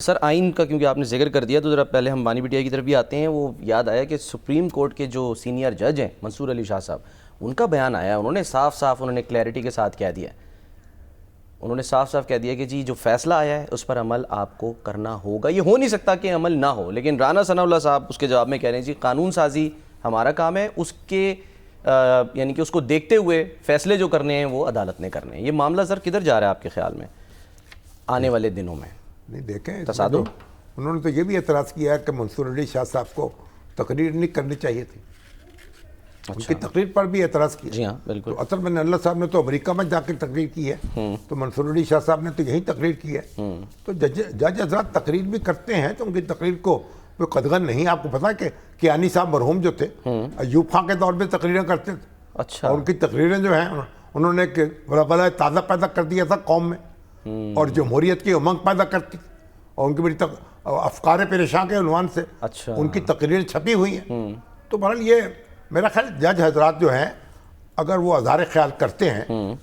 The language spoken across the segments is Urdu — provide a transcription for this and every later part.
سر آئین کا کیونکہ آپ نے ذکر کر دیا تو ذرا پہلے ہم بانی بٹیا کی طرف بھی آتے ہیں. وہ یاد آیا کہ سپریم کورٹ کے جو سینئر جج ہیں منصور علی شاہ صاحب, ان کا بیان آیا, انہوں نے صاف کلیئرٹی کے ساتھ کہہ دیا, انہوں نے صاف کہہ دیا کہ جی جو فیصلہ آیا ہے اس پر عمل آپ کو کرنا ہوگا. یہ ہو نہیں سکتا کہ عمل نہ ہو. لیکن رانا ثناء اللہ صاحب اس کے جواب میں کہہ رہے ہیں جی قانون سازی ہمارا کام ہے, اس کے یعنی کہ اس کو دیکھتے ہوئے فیصلے جو کرنے ہیں وہ عدالت نے کرنے ہیں. یہ معاملہ سر کدھر جا رہا ہے آپ کے خیال میں آنے والے دنوں میں؟ نہیں دیکھیں, تصادم انہوں نے تو یہ بھی اعتراض کیا ہے کہ منصور علی شاہ صاحب کو تقریر نہیں کرنی چاہیے تھی. ان کی تقریر پر بھی اعتراض کیا. جی ہاں بالکل. تو اصل میں اللہ صاحب نے تو امریکہ میں جا کے تقریر کی ہے, تو منصور علی شاہ صاحب نے تو یہی تقریر کی ہے. تو جج حضرات تقریر بھی کرتے ہیں تو ان کی تقریر کو کوئی قدغن نہیں. آپ کو پتا ہے کہ کیانی صاحب مرحوم جو تھے ایوب خان کے دور میں تقریریں کرتے تھے. اچھا. اور ان کی تقریریں جو ہیں انہوں نے بلا تازہ پیدا کر دیا تھا قوم میں, اور جمہوریت کی امنگ پیدا کرتی, اور ان کی بڑی افکار پریشاں کے عنوان سے ان کی تقریریں چھپی ہوئی ہیں. تو بہرحال یہ میرا خیال جج حضرات جو ہیں اگر وہ اظہار خیال کرتے ہیں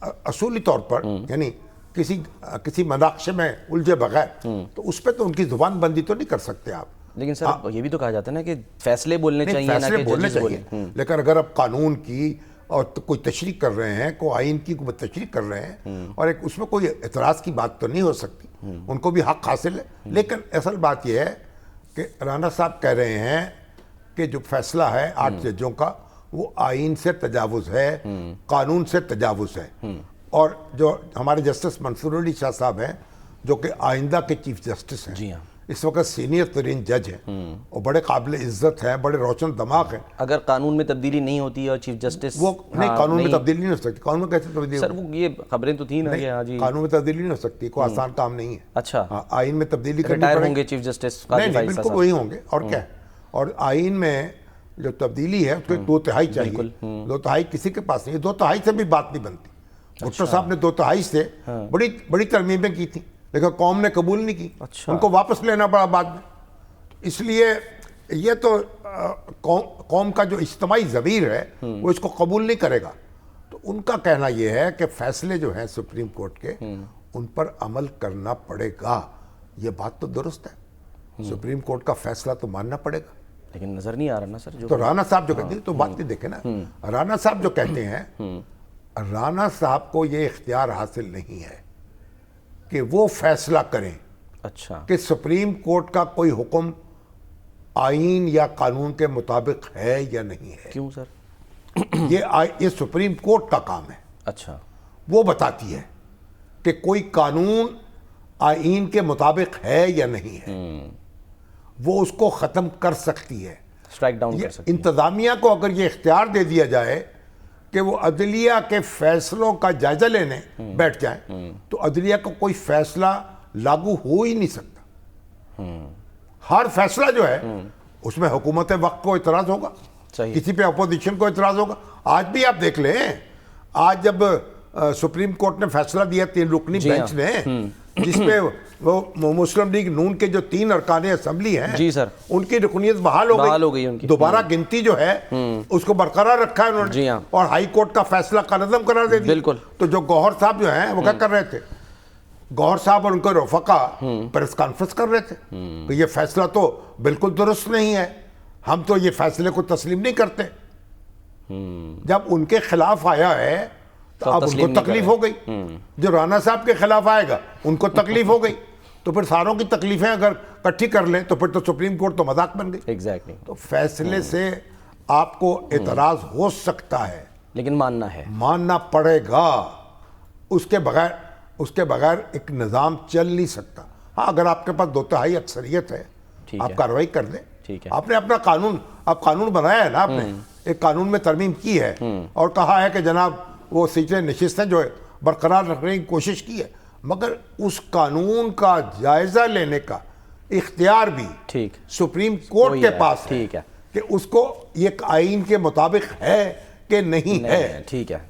اصولی طور پر, یعنی کسی مناقشے میں الجھے بغیر, تو اس پہ تو ان کی زبان بندی تو نہیں کر سکتے آپ. لیکن سر یہ بھی تو کہا جاتا ہے نا کہ فیصلے بولنے چاہیے, فیصلے بولنے چاہیے, لیکن اگر آپ قانون کی اور کوئی تشریح کر رہے ہیں, کوئی آئین کی کوئی تشریح کر رہے ہیں, اور ایک اس میں کوئی اعتراض کی بات تو نہیں ہو سکتی, ان کو بھی حق حاصل ہے. لیکن اصل بات یہ ہے کہ رانا صاحب کہہ رہے ہیں کہ جو فیصلہ ہے 8 ججوں کا وہ آئین سے تجاوز ہے, قانون سے تجاوز ہے. اور جو ہمارے جسٹس منصور علی شاہ صاحب ہیں جو کہ آئندہ کے چیف جسٹس ہیں, جی ہاں, اس وقت سینئر ترین جج ہیں اور بڑے قابل عزت ہیں, بڑے روشن دماغ ہیں. اگر قانون میں تبدیلی نہیں ہوتی اور چیف جسٹس وہ نہیں, قانون میں تبدیلی نہیں ہو سکتی. قانون میں کیسے تبدیلی سر, وہ یہ خبریں تو تھیں نا کہ ہاں جی قانون میں تبدیلی نہیں ہو سکتی, کوئی آسان کام نہیں ہے. اچھا, آئین میں تبدیلی کرنی ریٹائر پڑے ہوں گے چیف جسٹس؟ نہیں, بالکل وہی ہوں گے. اور کیا ہے, اور آئین میں جو تبدیلی ہے اس کو 2/3 چاہیے. 2/3 کسی کے پاس نہیں, 2/3 سے بھی بات نہیں بنتی. بھٹو صاحب نے 2/3 سے بڑی ترمیمیں کی تھیں, لیکن قوم نے قبول نہیں کی, ان کو واپس لینا پڑا بعد میں. اس لیے یہ تو قوم کا جو اجتماعی ضمیر ہے وہ اس کو قبول نہیں کرے گا. تو ان کا کہنا یہ ہے کہ فیصلے جو ہیں سپریم کورٹ کے ان پر عمل کرنا پڑے گا. یہ بات تو درست ہے, سپریم کورٹ کا فیصلہ تو ماننا پڑے گا. لیکن نظر نہیں آ رہا نا سر جو. تو رانا صاحب جو کہتے ہیں, تو بات نہیں دیکھیں نا, رانا صاحب جو کہتے ہیں, رانا صاحب کو یہ اختیار حاصل نہیں ہے کہ وہ فیصلہ کریں اچھا کہ سپریم کورٹ کا کوئی حکم آئین یا قانون کے مطابق ہے یا نہیں ہے. کیوں سر؟ یہ سپریم کورٹ کا کام ہے. اچھا, وہ بتاتی ہے کہ کوئی قانون آئین کے مطابق ہے یا نہیں ہے, وہ اس کو ختم کر سکتی ہے, اسٹرائک ڈاؤن کر سکتی ہے. انتظامیہ کو اگر یہ اختیار دے دیا جائے کہ وہ عدلیہ کے فیصلوں کا جائزہ لینے بیٹھ جائیں, تو عدلیہ کو کوئی فیصلہ لاگو ہو ہی نہیں سکتا. ہر فیصلہ جو ہے اس میں حکومت وقت کو اعتراض ہوگا, کسی پہ اپوزیشن کو اعتراض ہوگا. آج بھی آپ دیکھ لیں, آج جب سپریم کورٹ نے فیصلہ دیا 3 رکنی بینچ نے, جس پہ وہ مسلم لیگ نون کے جو 3 ارکان اسمبلی ہیں, جی سر, ان کی رکنیت بحال ہو گئی. دوبارہ گنتی جو ہے اس کو برقرار رکھا ہے انہوں نے, جی ہاں, اور ہائی کورٹ کا فیصلہ قلعدم قرار دے دیا. بالکل. تو جو گوہر صاحب جو ہیں وہ کیا کر رہے تھے, گوہر صاحب اور ان کے رفقا پریس کانفرنس کر رہے تھے کہ یہ فیصلہ تو بالکل درست نہیں ہے, ہم تو یہ فیصلے کو تسلیم نہیں کرتے. جب ان کے خلاف آیا ہے تو اب ان کو تکلیف ہو گئی. جو رانا صاحب کے خلاف آئے گا ان کو تکلیف ہو گئی, تو پھر ساروں کی تکلیفیں اگر اکٹھی کر لیں تو پھر تو سپریم کورٹ تو مذاق بن گئی. ایگزیکٹلی. تو فیصلے سے آپ کو اعتراض ہو سکتا ہے, لیکن ماننا پڑے گا. اس کے بغیر ایک نظام چل نہیں سکتا. ہاں, اگر آپ کے پاس 2/3 اکثریت ہے, آپ کارروائی کر دیں. آپ نے اپنا قانون بنایا ہے نا, آپ نے ایک قانون میں ترمیم کی ہے اور کہا ہے کہ جناب وہ سیٹیں نشستیں جو ہے برقرار رکھنے کی کوشش کی ہے, مگر اس قانون کا جائزہ لینے کا اختیار بھی سپریم کورٹ کے پاس ہے کہ اس کو یہ آئین کے مطابق ہے کہ نہیں ہے. ٹھیک ہے.